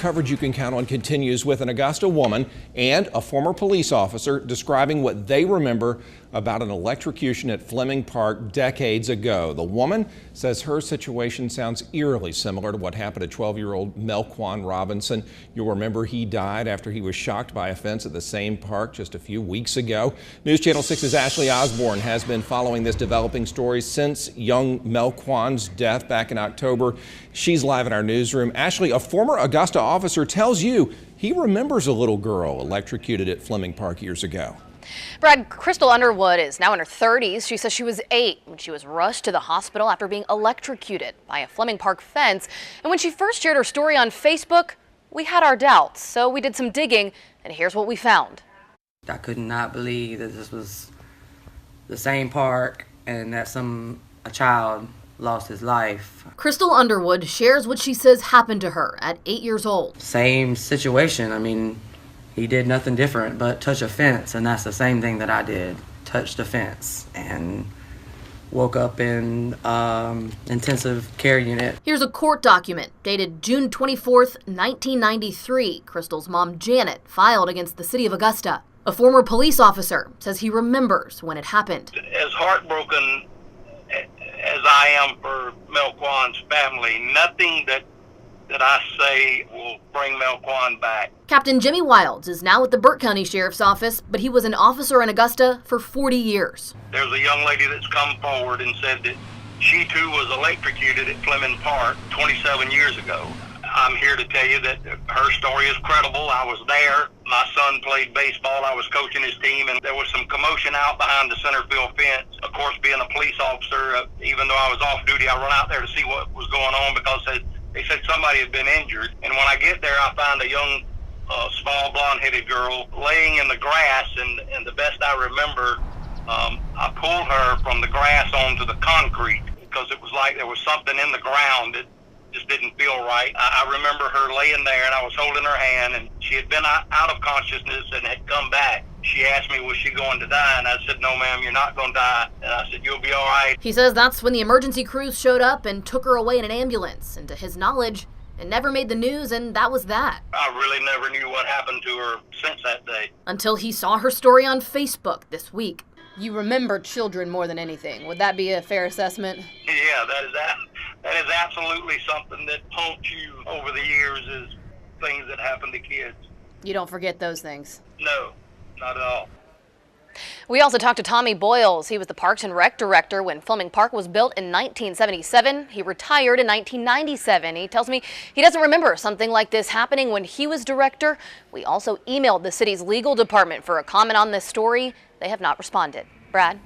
coverage you can count on continues with an Augusta woman and a former police officer describing what they remember about an electrocution at Fleming Park decades ago. The woman says her situation sounds eerily similar to what happened to 12-year-old Melquan Robinson. You'll remember he died after he was shocked by a fence at the same park just a few weeks ago. News Channel 6's Ashley Osborne has been following this developing story since young Melquan's death back in October. She's live in our newsroom. Ashley, a former Augusta officer tells you he remembers a little girl electrocuted at Fleming Park years ago. Brad, Crystal Underwood is now in her 30s. She says she was 8 when she was rushed to the hospital after being electrocuted by a Fleming Park fence. And when she first shared her story on Facebook, we had our doubts. So we did some digging, and here's what we found. I could not believe that this was the same park and that a child lost his life. Crystal Underwood shares what she says happened to her at 8 years old. Same situation. I mean, he did nothing different but touch a fence, and that's the same thing that I did. Touched a fence and woke up in intensive care unit. Here's a court document dated June 24th, 1993. Crystal's mom, Janet, filed against the city of Augusta. A former police officer says he remembers when it happened. As heartbroken as I am for Melquan's family, nothing that I say will bring Melquan back. Captain Jimmy Wilds is now at the Burke County Sheriff's Office, but he was an officer in Augusta for 40 years. There's a young lady that's come forward and said that she too was electrocuted at Fleming Park 27 years ago. I'm here to tell you that her story is credible. I was there. My son played baseball. I was coaching his team, and there was some commotion out behind the center field fence. Of course, being a police officer, even though I was off duty, I run out there to see what was going on because they said somebody had been injured. And when I get there, I find a young, small, blonde-headed girl laying in the grass, and the best I remember, I pulled her from the grass onto the concrete because it was like there was something in the ground that just didn't feel right. I remember her laying there, and I was holding her hand, and she had been out of consciousness and had come back. She asked me, was she going to die? And I said, no, ma'am, you're not going to die. And I said, you'll be all right. He says that's when the emergency crews showed up and took her away in an ambulance. And to his knowledge, it never made the news, and that was that. I really never knew what happened to her since that day. Until he saw her story on Facebook this week. You remember children more than anything. Would that be a fair assessment? Yeah, that is absolutely something that haunts you over the years, is things that happen to kids. You don't forget those things. No, not at all. We also talked to Tommy Boyles. He was the Parks and Rec director when Fleming Park was built in 1977. He retired in 1997. He tells me he doesn't remember something like this happening when he was director. We also emailed the city's legal department for a comment on this story. They have not responded. Brad?